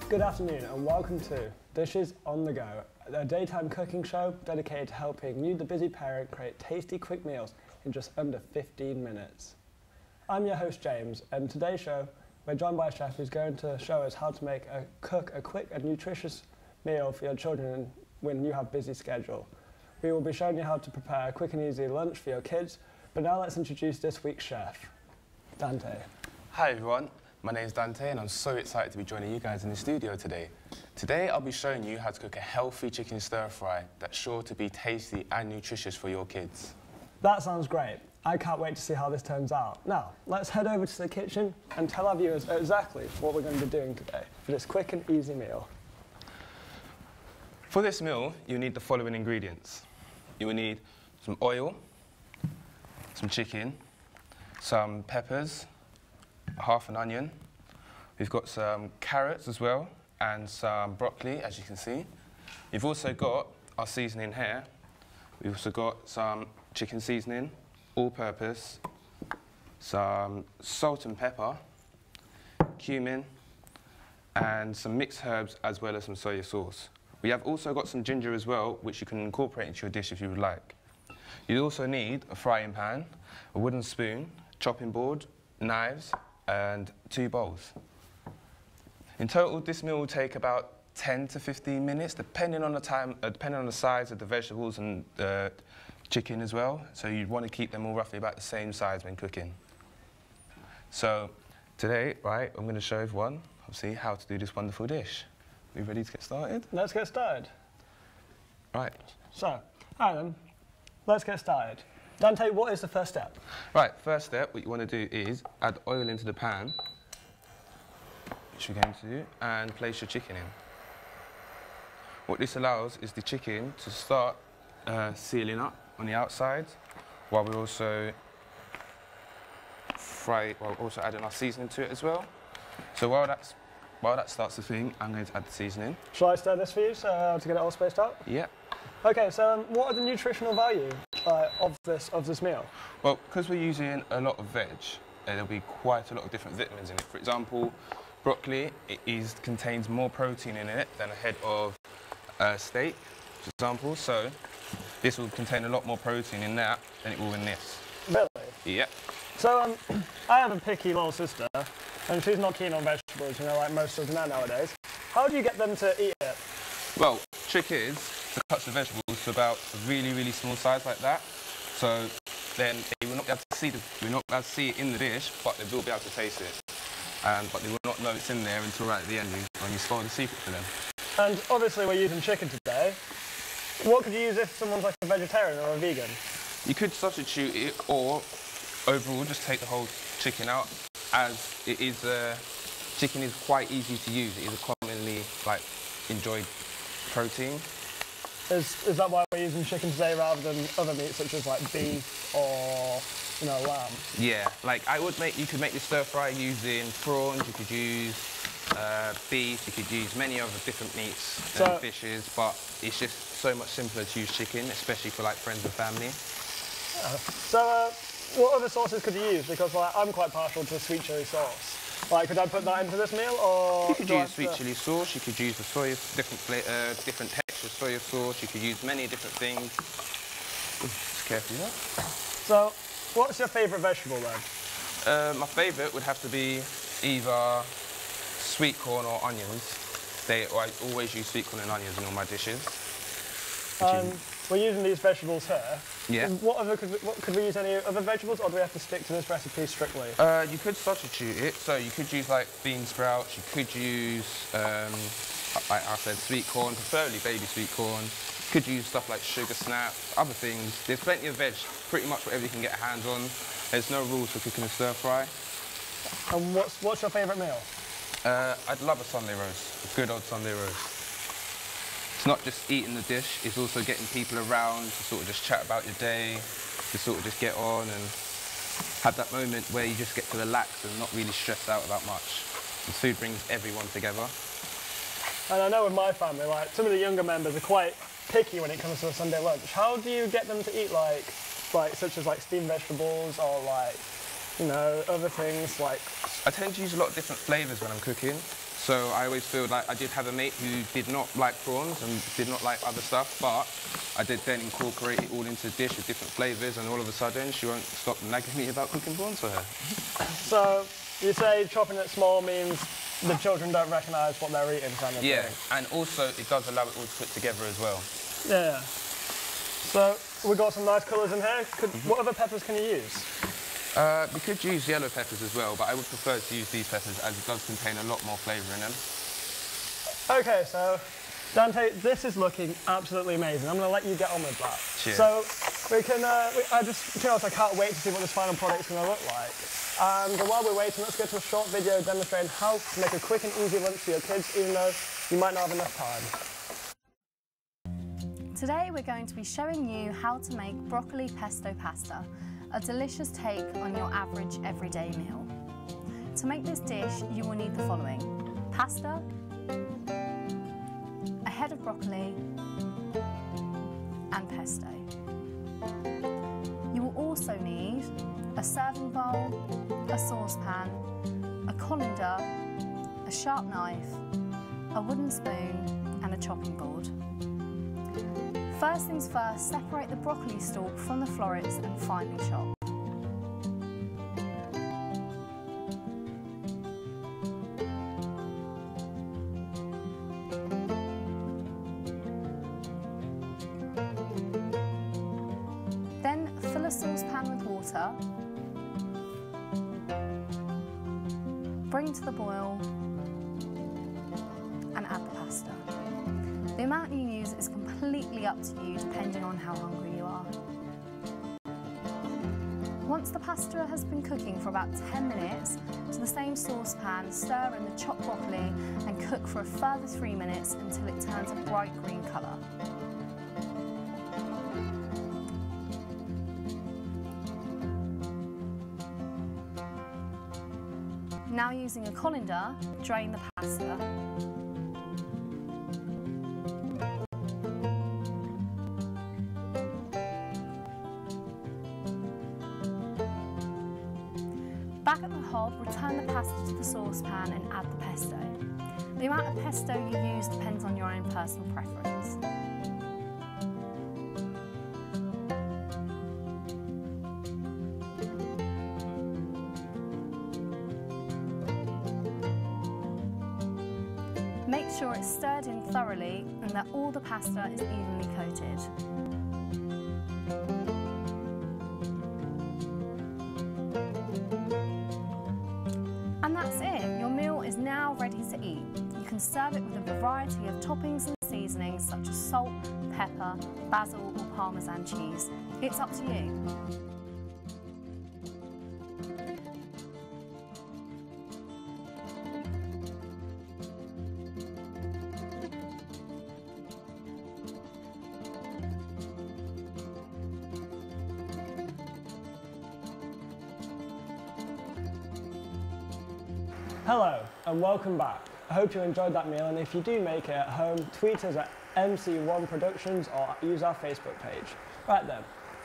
Good afternoon and welcome to Dishes on the Go, a daytime cooking show dedicated to helping you, the busy parent, create tasty, quick meals in just under 15 minutes. I'm your host James, and today's show we're joined by a chef who's going to show us how to cook a quick and nutritious meal for your children when you have a busy schedule. We will be showing you how to prepare a quick and easy lunch for your kids, but now let's introduce this week's chef, Dante. Hi everyone, my name is Dante and I'm so excited to be joining you guys in the studio today. Today I'll be showing you how to cook a healthy chicken stir fry that's sure to be tasty and nutritious for your kids. That sounds great. I can't wait to see how this turns out. Now, let's head over to the kitchen and tell our viewers exactly what we're going to be doing today for this quick and easy meal. For this meal, you need the following ingredients. You will need some oil, some chicken, some peppers, half an onion. We've got some carrots as well and some broccoli, as you can see. We've also got our seasoning here. We've also got some chicken seasoning, all-purpose, some salt and pepper, cumin, and some mixed herbs as well as some soya sauce. We have also got some ginger as well, which you can incorporate into your dish if you would like. You also need a frying pan, a wooden spoon, chopping board, knives, and 2 bowls. In total, this meal will take about 10 to 15 minutes, depending on the size of the vegetables and the chicken as well. So you'd want to keep them all roughly about the same size when cooking. So today, right, I'm going to show everyone, obviously, how to do this wonderful dish. Are you ready to get started? Let's get started. Right. So, all right then, let's get started. Dante, what is the first step? Right, first step, what you want to do is add oil into the pan, which we're going to do, and place your chicken in. What this allows is the chicken to start sealing up on the outside, while we're also adding our seasoning to it as well. So while that starts the thing, I'm going to add the seasoning. Shall I stir this for you to get it all spaced out? Yeah. Okay, so what are the nutritional value of this meal? Well, because we're using a lot of veg, there'll be quite a lot of different vitamins in it. For example, broccoli, contains more protein in it than a head of steak, for example. So this will contain a lot more protein in that than it will in this. Really? Yeah. So I have a picky little sister, and she's not keen on vegetables, you know, like most children are nowadays. How do you get them to eat it? Well, trick is to cut the vegetables to about a really, really small size like that. So then they will not be able to see it in the dish, but they will be able to taste it. But they will not know it's in there until right at the end when you spoil the secret for them. And obviously we're using chicken today. What could you use if someone's like a vegetarian or a vegan? You could substitute it, or overall just take the whole chicken out, as it is chicken is quite easy to use. It is a commonly enjoyed protein. Is that why we're using chicken today rather than other meats such as like beef or lamb? Yeah, you could make the stir fry using prawns. You could use beef. You could use many other different meats and fishes, but it's just so much simpler to use chicken, especially for friends and family. Yeah. So what other sauces could you use? Because I'm quite partial to sweet chili sauce. Could I put that into this meal, or...? You could use sweet chili sauce, you could use the different texture soya sauce, you could use many different things. Just carefully there. So, what's your favourite vegetable then? My favourite would have to be either sweet corn or onions. I always use sweet corn and onions in all my dishes. We're using these vegetables here. Yeah. Could we use any other vegetables, or do we have to stick to this recipe strictly? You could substitute it, so you could use bean sprouts, you could use, like I said, sweet corn, preferably baby sweet corn. You could use stuff like sugar snap, other things. There's plenty of veg, pretty much whatever you can get a hands on. There's no rules for cooking a stir fry. And what's your favourite meal? I'd love a Sunday roast, a good old Sunday roast. It's not just eating the dish, it's also getting people around to sort of just chat about your day, to sort of just get on and have that moment where you just get to relax and not really stress out about much. And food brings everyone together. And I know with my family, some of the younger members are quite picky when it comes to a Sunday lunch. How do you get them to eat such as steamed vegetables or you know, other things like... I tend to use a lot of different flavours when I'm cooking. So I always feel like I did have a mate who did not like prawns and did not like other stuff, but I did then incorporate it all into a dish with different flavours, and all of a sudden she won't stop nagging me about cooking prawns for her. So you say chopping it small means the children don't recognise what they're eating, kind of thing. Yeah, and also it does allow it all to put together as well. Yeah. So we've got some nice colours in here. What other peppers can you use? We could use yellow peppers as well, but I would prefer to use these peppers as it does contain a lot more flavour in them. OK, so Dante, this is looking absolutely amazing. I'm going to let you get on with that. Cheers. So we can, I can't wait to see what this final product's going to look like. And while we're waiting, let's go to a short video demonstrating how to make a quick and easy lunch for your kids, even though you might not have enough time. Today we're going to be showing you how to make broccoli pesto pasta, a delicious take on your average everyday meal. To make this dish, you will need the following: pasta, a head of broccoli, and pesto. You will also need a serving bowl, a saucepan, a colander, a sharp knife, a wooden spoon, and a chopping board. First things first, separate the broccoli stalk from the florets and finely chop. Then fill a saucepan with water, bring to the boil, and add the pasta. The amount you use is completely up to you depending on how hungry you are. Once the pasta has been cooking for about 10 minutes, to the same saucepan, stir in the chopped broccoli and cook for a further 3 minutes until it turns a bright green colour. Now using a colander, drain the pasta. Back at the hob, return the pasta to the saucepan and add the pesto. The amount of pesto you use depends on your own personal preference. Make sure it's stirred in thoroughly and that all the pasta is evenly coated. And that's it, your meal is now ready to eat. You can serve it with a variety of toppings and seasonings such as salt, pepper, basil or Parmesan cheese. It's up to you. Hello and welcome back. I hope you enjoyed that meal, and if you do make it at home, tweet us at MC1 Productions or use our Facebook page. Right then,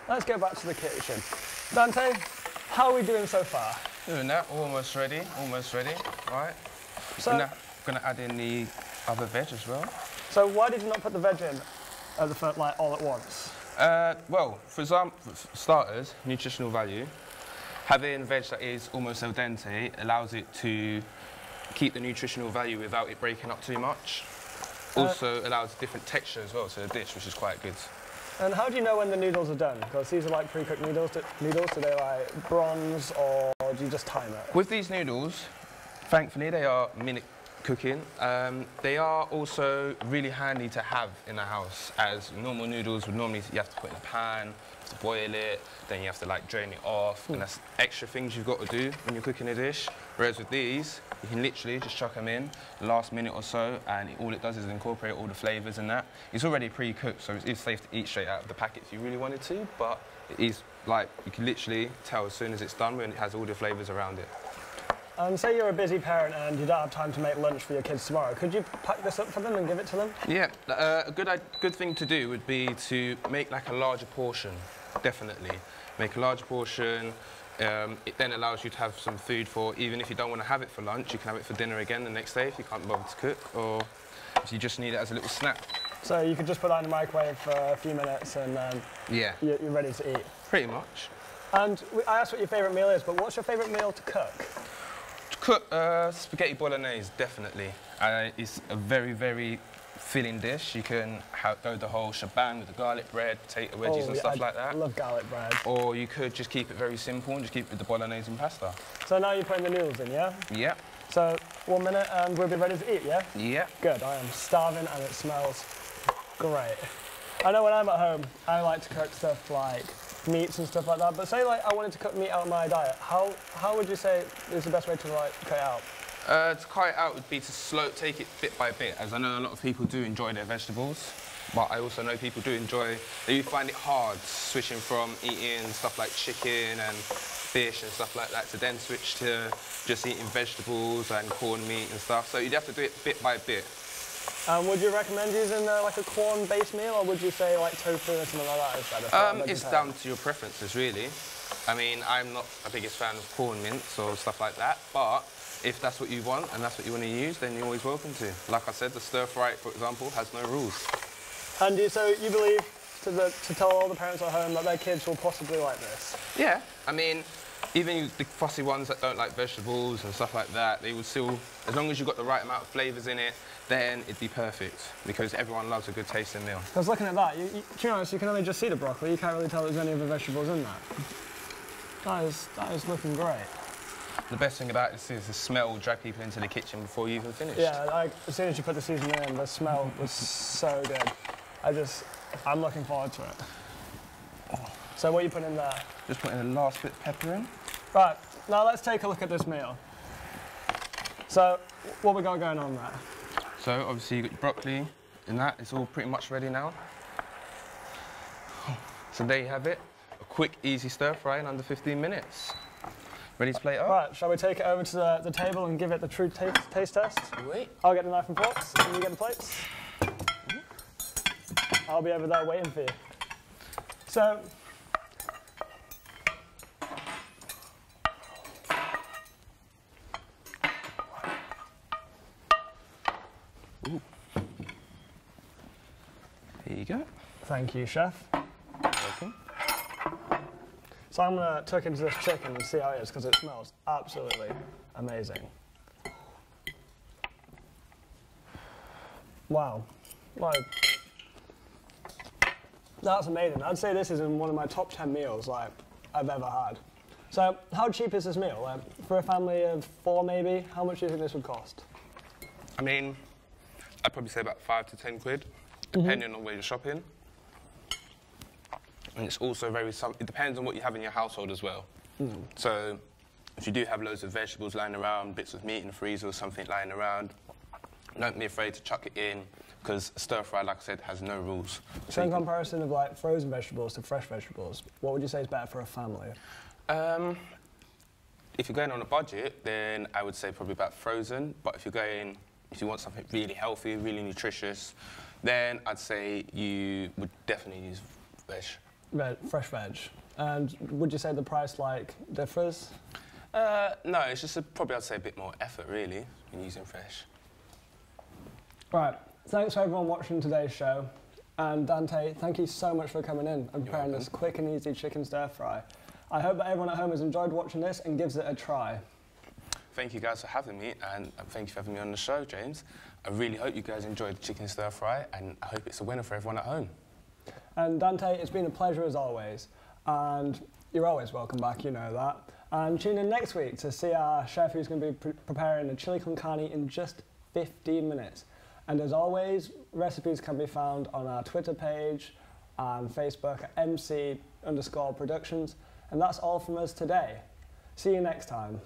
let's go back to the kitchen. Dante, how are we doing so far? Doing that, almost ready, almost ready. Right. So, now I'm going to add in the other veg as well. So why did you not put the veg in at the first, like all at once? Well, for example, for starters, nutritional value. Having veg that is almost al dente allows it to keep the nutritional value without it breaking up too much. Also allows different texture as well to the dish, which is quite good. And how do you know when the noodles are done? Because these are like pre-cooked noodles. Do they like bronze, or do you just time it? With these noodles, thankfully they are minute cooking. They are also really handy to have in the house, as normal noodles would normally you have to put in a pan, you have to boil it, then you have to like drain it off, and that's extra things you've got to do when you're cooking a dish. Whereas with these, you can literally just chuck them in the last minute or so, and all it does is incorporate all the flavours in that. It's already pre-cooked, so it is safe to eat straight out of the packet if you really wanted to, but it is like, you can literally tell as soon as it's done when it has all the flavours around it. Say you're a busy parent and you don't have time to make lunch for your kids tomorrow. Could you pack this up for them and give it to them? Yeah, a good thing to do would be to make like a larger portion, definitely. Make a larger portion, It then allows you to have some food for, even if you don't want to have it for lunch, you can have it for dinner again the next day if you can't bother to cook, or if you just need it as a little snack. So you could just put that in the microwave for a few minutes and then you're ready to eat. Pretty much. And I asked what your favourite meal is, but what's your favourite meal to cook? To cook, spaghetti bolognese, definitely. It's a very, very filling dish. You can go the whole shebang with the garlic bread, potato wedges and stuff like that. I love garlic bread. Or you could just keep it very simple and just keep it with the bolognese and pasta. So now you're putting the noodles in, yeah? Yeah. So 1 minute and we'll be ready to eat, yeah? Yeah. Good, I am starving and it smells great. I know when I'm at home, I like to cook stuff like meats and stuff like that, but say like I wanted to cook meat out of my diet, how would you say is the best way to like cut it out? To cut it out would be to take it bit by bit, as I know a lot of people do enjoy their vegetables, but I also know people do find it hard switching from eating stuff like chicken and fish and stuff like that to then switch to just eating vegetables and corned meat and stuff, so you'd have to do it bit by bit. Would you recommend using like a corn-based meal, or would you say like tofu or something like that is better? It's down to your preferences, really. I mean, I'm not the biggest fan of corn mince or stuff like that, but if that's what you want and that's what you want to use, then you're always welcome to. Like I said, the stir fry, for example, has no rules. And so you believe to tell all the parents at home that their kids will possibly like this? Yeah, I mean, even the fussy ones that don't like vegetables and stuff like that, they would still, as long as you've got the right amount of flavours in it, then it'd be perfect, because everyone loves a good tasting meal. I was looking at that. To be honest, you can only just see the broccoli. You can't really tell there's any other vegetables in that. That is looking great. The best thing about this is the smell will drag people into the kitchen before you even finish. Yeah, as soon as you put the seasoning in, the smell was so good. I'm looking forward to it. So what are you putting in there? Just putting the last bit of pepper in. Right, now let's take a look at this meal. So, what we got going on there? So obviously you've got your broccoli and that, it's all pretty much ready now. So there you have it, a quick, easy stir fry in under 15 minutes. Ready to plate up? Right, shall we take it over to the table and give it the true taste test? Wait. I'll get the knife and forks, and you get the plates. I'll be over there waiting for you. So, ooh. There you go. Thank you, chef. Welcome. So I'm going to tuck into this chicken and see how it is, because it smells absolutely amazing. Wow. Like, that's amazing. I'd say this is in one of my top 10 meals I've ever had. So how cheap is this meal? For a family of 4 maybe, how much do you think this would cost? I mean, I'd probably say about 5 to 10 quid, depending on where you're shopping. And it's also it depends on what you have in your household as well. So if you do have loads of vegetables lying around, bits of meat in the freezer or something lying around, don't be afraid to chuck it in, because stir fry, like I said, has no rules. So in comparison of like frozen vegetables to fresh vegetables, what would you say is better for a family? If you're going on a budget, then I would say probably about frozen. But if you want something really healthy, really nutritious, then I'd say you would definitely use veg. Fresh veg. And would you say the price differs? No, it's just probably I'd say a bit more effort really in using fresh. Right, thanks for everyone watching today's show. And Dante, thank you so much for coming in and preparing this quick and easy chicken stir fry. I hope that everyone at home has enjoyed watching this and gives it a try. Thank you guys for having me, and thank you for having me on the show, James. I really hope you guys enjoyed the chicken stir fry, and I hope it's a winner for everyone at home. And Dante, it's been a pleasure as always, and you're always welcome back, you know that. And tune in next week to see our chef who's going to be preparing a chili con carne in just 15 minutes. And as always, recipes can be found on our Twitter page and Facebook at MC_productions. And that's all from us today. See you next time.